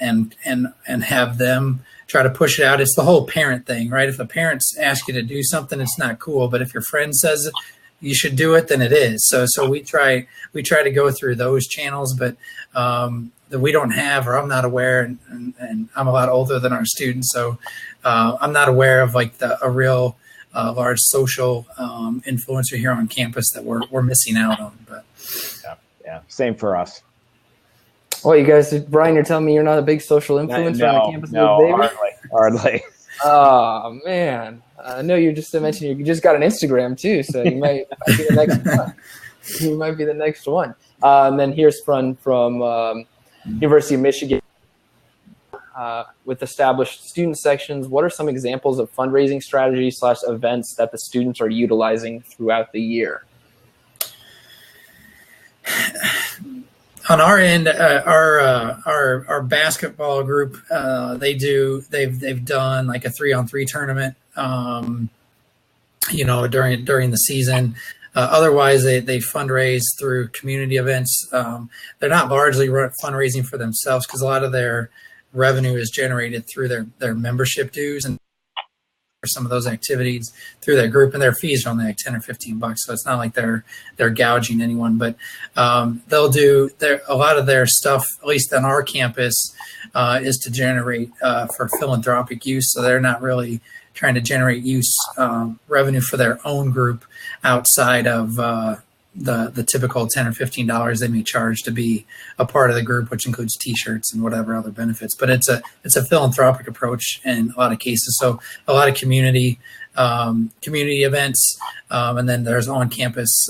have them try to push it out. It's the whole parent thing, right? If the parents ask you to do something, it's not cool. But if your friend says you should do it, then it is. So we try to go through those channels, but that we don't have, or I'm not aware, and I'm a lot older than our students, so I'm not aware of like a real large social influencer here on campus that we're missing out on. But yeah, same for us. Well, you guys, Brian, you're telling me you're not a big social influencer on the campus? No, hardly. Oh, man. I know you just mentioned you just got an Instagram, too, so you might be the next one. You might be the next one. And then here's from University of Michigan. With established student sections, what are some examples of fundraising strategies / events that the students are utilizing throughout the year? On our end, our basketball group, they've done like a 3-on-3 tournament, during the season. Otherwise, they fundraise through community events. They're not largely fundraising for themselves because a lot of their revenue is generated through their membership dues and for some of those activities through their group, and their fees are only like $10 or $15. So it's not like they're gouging anyone, but they'll do a lot of their stuff, at least on our campus, is to generate for philanthropic use. So they're not really trying to generate revenue for their own group outside of the typical $10 or $15 they may charge to be a part of the group, which includes T-shirts and whatever other benefits. But it's a philanthropic approach in a lot of cases. So a lot of community events, and then there's on-campus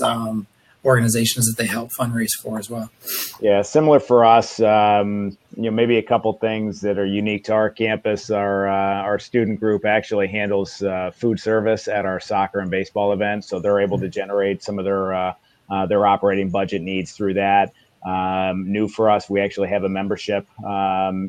organizations that they help fundraise for as well. Yeah, similar for us. Maybe a couple things that are unique to our campus. Our student group actually handles food service at our soccer and baseball events, so they're able to generate some of their operating budget needs through that. New for us, we actually have a membership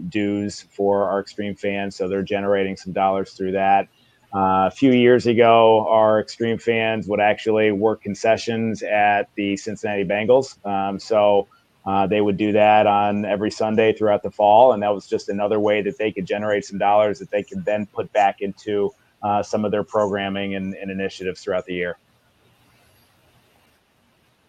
dues for our Extreme fans, so they're generating some dollars through that. A few years ago, our Extreme fans would actually work concessions at the Cincinnati Bengals. So they would do that on every Sunday throughout the fall, and that was just another way that they could generate some dollars that they could then put back into some of their programming and initiatives throughout the year.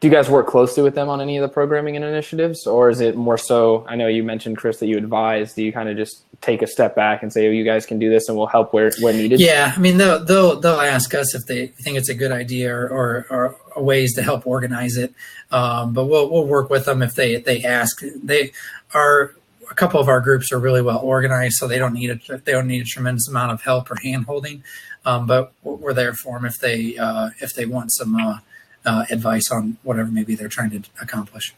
Do you guys work closely with them on any of the programming and initiatives, or is it more so, I know you mentioned, Chris, that you advise, do you kind of just take a step back and say, oh, you guys can do this and we'll help where needed? Yeah, I mean, they'll ask us if they think it's a good idea or ways to help organize it, but we'll work with them if they ask. A couple of our groups are really well organized, so they don't need a tremendous amount of help or hand holding, but we're there for them if they want some advice on whatever maybe they're trying to accomplish.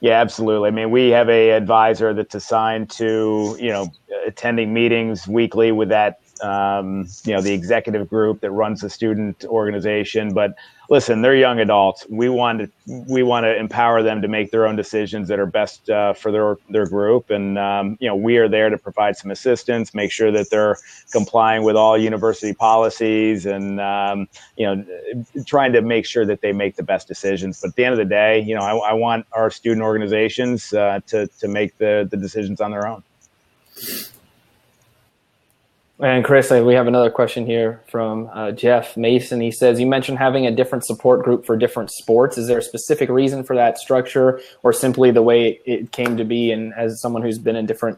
Yeah, absolutely. I mean, we have a advisor that's assigned to, attending meetings weekly with that the executive group that runs the student organization. But listen, they're young adults. We want to empower them to make their own decisions that are best for their group. And, we are there to provide some assistance, make sure that they're complying with all university policies and, trying to make sure that they make the best decisions. But at the end of the day, I want our student organizations to make the decisions on their own. And Chris, we have another question here from Jeff Mason. He says, you mentioned having a different support group for different sports. Is there a specific reason for that structure or simply the way it came to be? And as someone who's been in different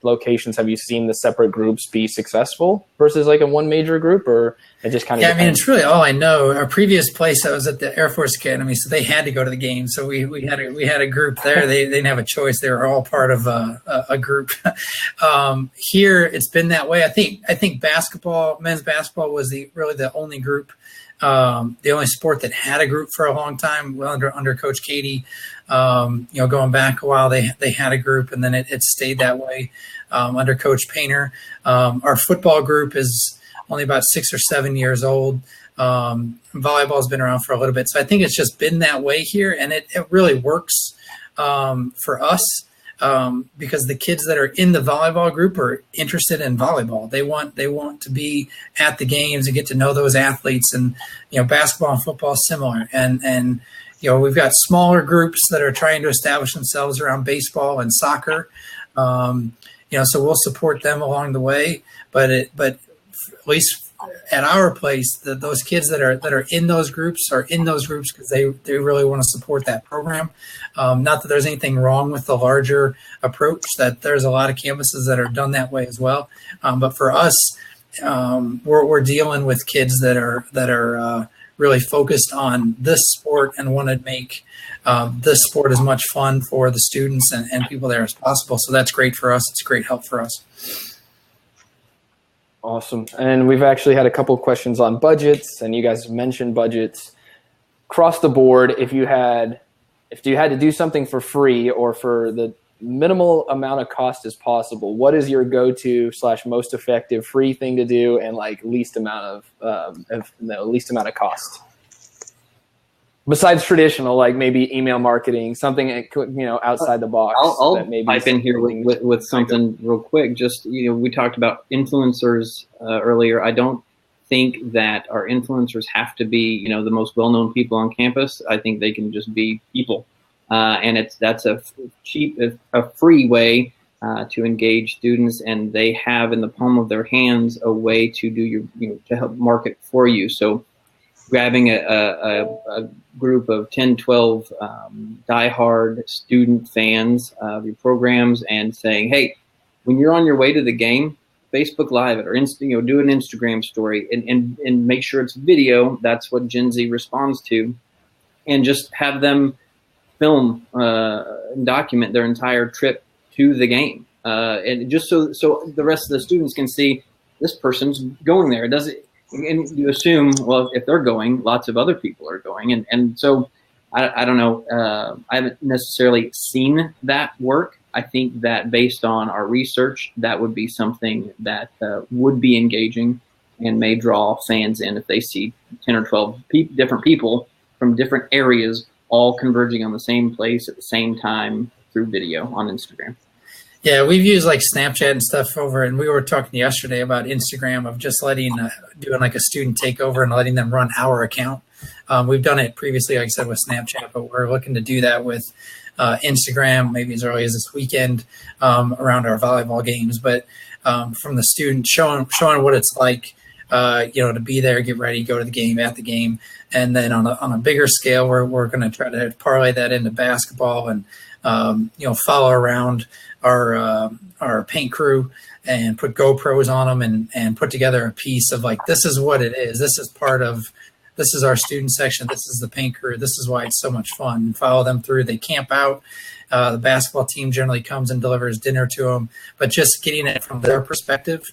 locations, have you seen the separate groups be successful versus like a one major group, or it just kind of depends? I mean, it's really all I know. Our previous place, I was at the Air Force Academy, so they had to go to the game. So we had a group there. They didn't have a choice. They were all part of a group. Here, it's been that way. I think basketball, men's basketball, was really the only group, the only sport that had a group for a long time. Well, under Coach Katie, going back a while, they had a group, and then it stayed that way under Coach Painter. Our football group is only about 6 or 7 years old. Volleyball's been around for a little bit, so I think it's just been that way here, and it really works for us. Because the kids that are in the volleyball group are interested in volleyball. They want to be at the games and get to know those athletes. And basketball and football is similar. And we've got smaller groups that are trying to establish themselves around baseball and soccer. So we'll support them along the way. But at least at our place, those kids that are in those groups are in those groups because they really want to support that program. Not that there's anything wrong with the larger approach, that there's a lot of campuses that are done that way as well. But for us, we're dealing with kids that are really focused on this sport and want to make this sport as much fun for the students and people there as possible. So that's great for us. It's a great help for us. Awesome. And we've actually had a couple of questions on budgets, and you guys mentioned budgets. Across the board, if you had to do something for free or for the minimal amount of cost as possible, what is your go-to / most effective free thing to do and like least amount of cost? Besides traditional, like maybe email marketing, something outside the box. I'll that maybe pipe in here with something real quick. Just we talked about influencers earlier. I don't think that our influencers have to be the most well-known people on campus. I think they can just be people, and that's a free way to engage students, and they have in the palm of their hands a way to do to help market for you. So grabbing a group of 10, 12 diehard student fans of your programs and saying, hey, when you're on your way to the game, Facebook Live it or do an Instagram story and make sure it's video. That's what Gen Z responds to. And just have them film and document their entire trip to the game. And just so the rest of the students can see this person's going there. It doesn't. And you assume, well, if they're going, lots of other people are going. And so I don't know. I haven't necessarily seen that work. I think that based on our research, that would be something that would be engaging and may draw fans in if they see 10 or 12 different people from different areas all converging on the same place at the same time through video on Instagram. Yeah, we've used like Snapchat and stuff and we were talking yesterday about Instagram of just doing like a student takeover and letting them run our account. We've done it previously, like I said, with Snapchat, but we're looking to do that with Instagram, maybe as early as this weekend around our volleyball games. But from the student showing what it's like, to be there, get ready, go to the game, at the game. And then on a bigger scale, we're going to try to parlay that into basketball and, follow around our paint crew and put GoPros on them and put together a piece of like, this is what it is. This is our student section. This is the paint crew. This is why it's so much fun. And follow them through. They camp out. The basketball team generally comes and delivers dinner to them, but just getting it from their perspective.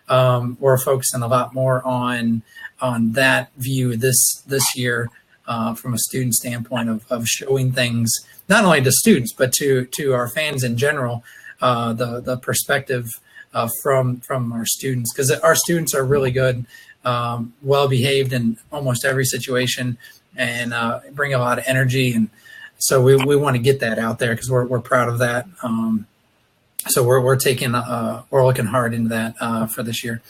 We're focusing a lot more on that view this year from a student standpoint of showing things, not only to students, but to our fans in general, the perspective from our students, because our students are really good, well behaved in almost every situation, and bring a lot of energy. And so we want to get that out there because we're proud of that. So we're looking hard into that for this year.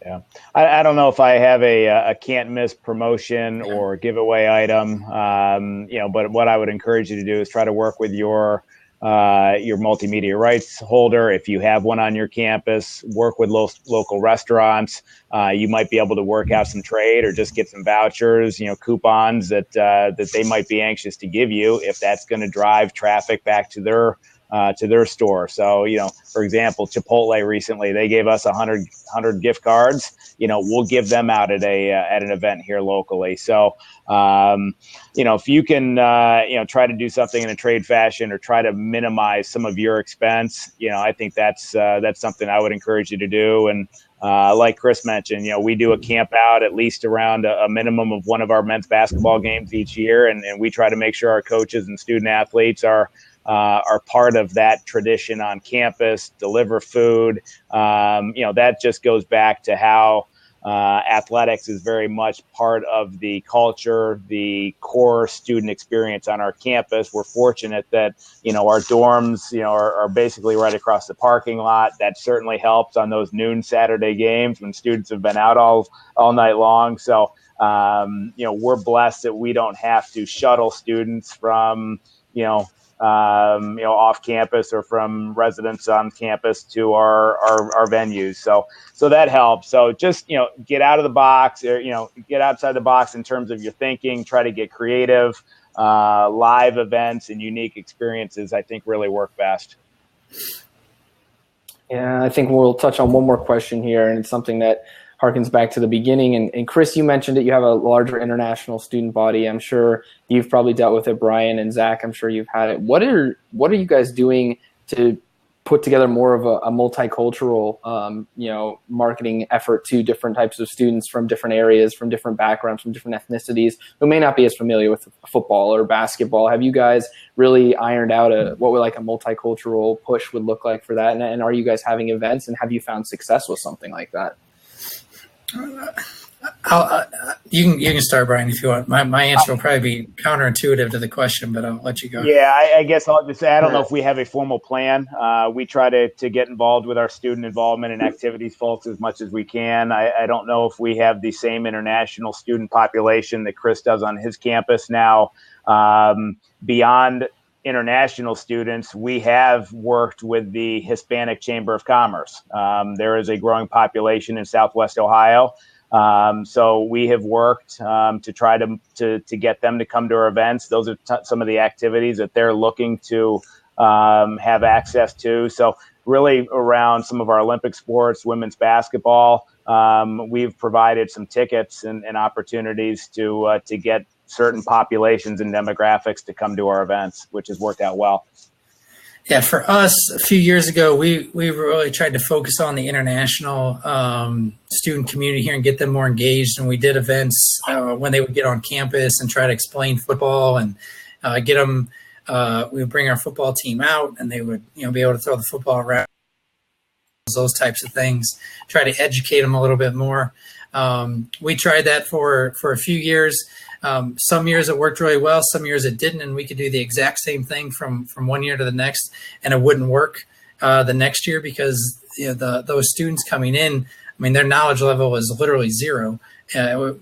Yeah, I don't know if I have a can't miss promotion or giveaway item, but what I would encourage you to do is try to work with your multimedia rights holder. If you have one on your campus, work with local restaurants. You might be able to work out some trade or just get some vouchers, coupons that they might be anxious to give you if that's going to drive traffic back to their store. So, for example, Chipotle recently, they gave us 100 gift cards. We'll give them out at an event here locally. So, if you can, try to do something in a trade fashion or try to minimize some of your expense, I think that's something I would encourage you to do. And like Chris mentioned, we do a camp out at least around a minimum of one of our men's basketball games each year, and we try to make sure our coaches and student athletes are part of that tradition on campus, deliver food. That just goes back to how athletics is very much part of the culture, the core student experience on our campus. We're fortunate that, our dorms, are basically right across the parking lot. That certainly helps on those noon Saturday games when students have been out all night long. So, we're blessed that we don't have to shuttle students from, off campus or from residents on campus to our venues. So that helps. So just, get out of the box, or, get outside the box in terms of your thinking, try to get creative. Live events and unique experiences, I think, really work best. Yeah, I think we'll touch on one more question here, and it's something that harkens back to the beginning. And Chris, you mentioned it. You have a larger international student body. I'm sure you've probably dealt with it. Brian and Zach, I'm sure you've had it. What are you guys doing to put together more of a multicultural, marketing effort to different types of students from different areas, from different backgrounds, from different ethnicities who may not be as familiar with football or basketball? Have you guys really ironed out what would like a multicultural push would look like for that? And are you guys having events, and have you found success with something like that? You can start, Brian, if you want. My answer will probably be counterintuitive to the question, but I'll let you go. Yeah, I guess I'll just say I don't know if we have a formal plan. We try to get involved with our student involvement and activities folks as much as we can. I don't know if we have the same international student population that Chris does on his campus now. Beyond international students, we have worked with the Hispanic Chamber of Commerce. There is a growing population in Southwest Ohio. So we have worked to try to get them to come to our events. Those are some of the activities that they're looking to have access to. So really around some of our Olympic sports, women's basketball, we've provided some tickets and opportunities to get certain populations and demographics to come to our events, which has worked out well. Yeah, for us, a few years ago, we really tried to focus on the international student community here and get them more engaged. And we did events when they would get on campus and try to explain football and get them. We would bring our football team out, and they would be able to throw the football around, those types of things. Try to educate them a little bit more. We tried that for a few years. Some years it worked really well, some years it didn't, and we could do the exact same thing from one year to the next, and it wouldn't work the next year because those students coming in, their knowledge level is literally zero,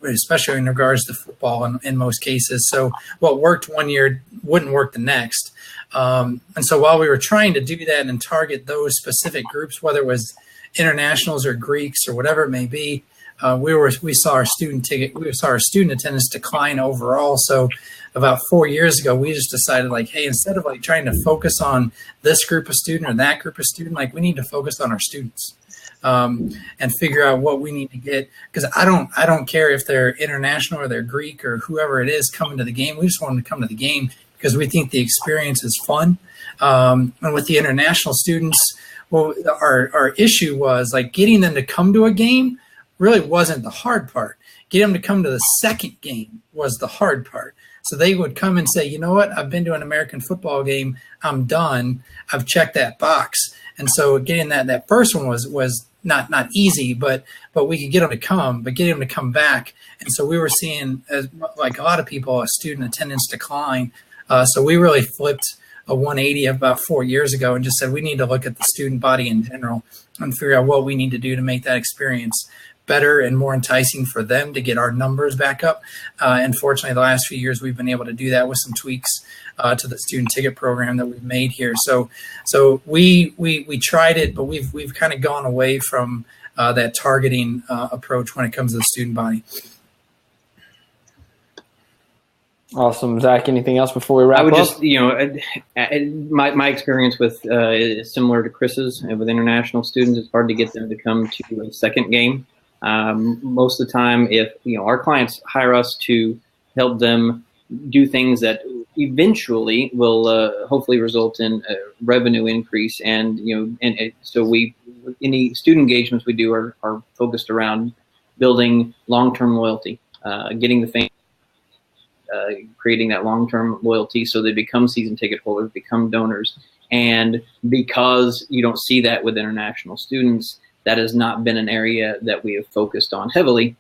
especially in regards to football in most cases. So what worked one year wouldn't work the next. And so while we were trying to do that and target those specific groups, whether it was internationals or Greeks or whatever it may be, we saw our student attendance decline overall. So about 4 years ago, we just decided hey, instead of trying to focus on this group of student or that group of student, we need to focus on our students and figure out what we need to get. Because I don't care if they're international or they're Greek or whoever it is coming to the game. We just want them to come to the game because we think the experience is fun. And with the international students, well, our issue was getting them to come to a game really wasn't the hard part. Get them to come to the second game was the hard part. So they would come and say, you know what, I've been to an American football game. I'm done. I've checked that box. And so getting that first one was not easy, but we could get them to come, but getting them to come back. And so we were seeing, as like a lot of people, a student attendance decline. So we really flipped a 180 about 4 years ago and just said we need to look at the student body in general and figure out what we need to do to make that experience better and more enticing for them to get our numbers back up. And fortunately, the last few years, we've been able to do that with some tweaks to the student ticket program that we've made here. So we tried it, but we've kind of gone away from that targeting approach when it comes to the student body. Awesome. Zach, anything else before we wrap up? I would just, my experience with is similar to Chris's. With international students, it's hard to get them to come to a second game. Most of the time, if our clients hire us to help them do things that eventually will hopefully result in a revenue increase, and so any student engagements we do are focused around building long-term loyalty, getting the fans. Creating that long-term loyalty so they become season ticket holders, become donors. And because you don't see that with international students, that has not been an area that we have focused on heavily.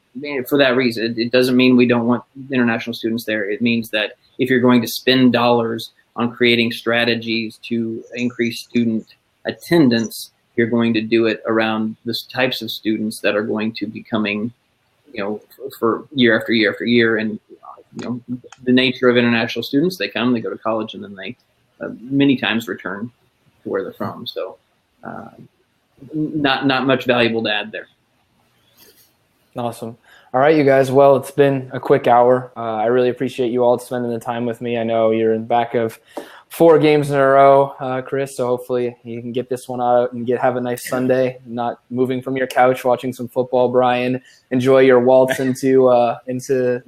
For that reason, it doesn't mean we don't want international students there. It means that if you're going to spend dollars on creating strategies to increase student attendance, you're going to do it around the types of students that are going to be coming, for year after year after year. And the nature of international students, they come, they go to college, and then they many times return to where they're from. So not much valuable to add there. Awesome. All right, you guys. Well, it's been a quick hour. I really appreciate you all spending the time with me. I know you're in back of 4 games in a row, Chris, so hopefully you can get this one out and have a nice Sunday, not moving from your couch, watching some football. Brian, enjoy your waltz into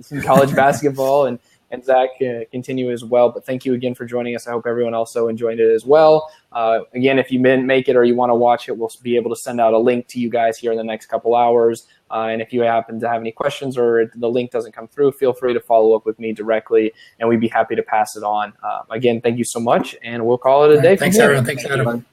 some college basketball, and Zach, continue as well. But thank you again for joining us. I hope everyone also enjoyed it as well. Again, if you didn't make it or you want to watch it, we'll be able to send out a link to you guys here in the next couple hours. And if you happen to have any questions or the link doesn't come through, feel free to follow up with me directly, and we'd be happy to pass it on. Again, thank you so much, and we'll call it a day. Thanks, everyone. Thanks, Adam.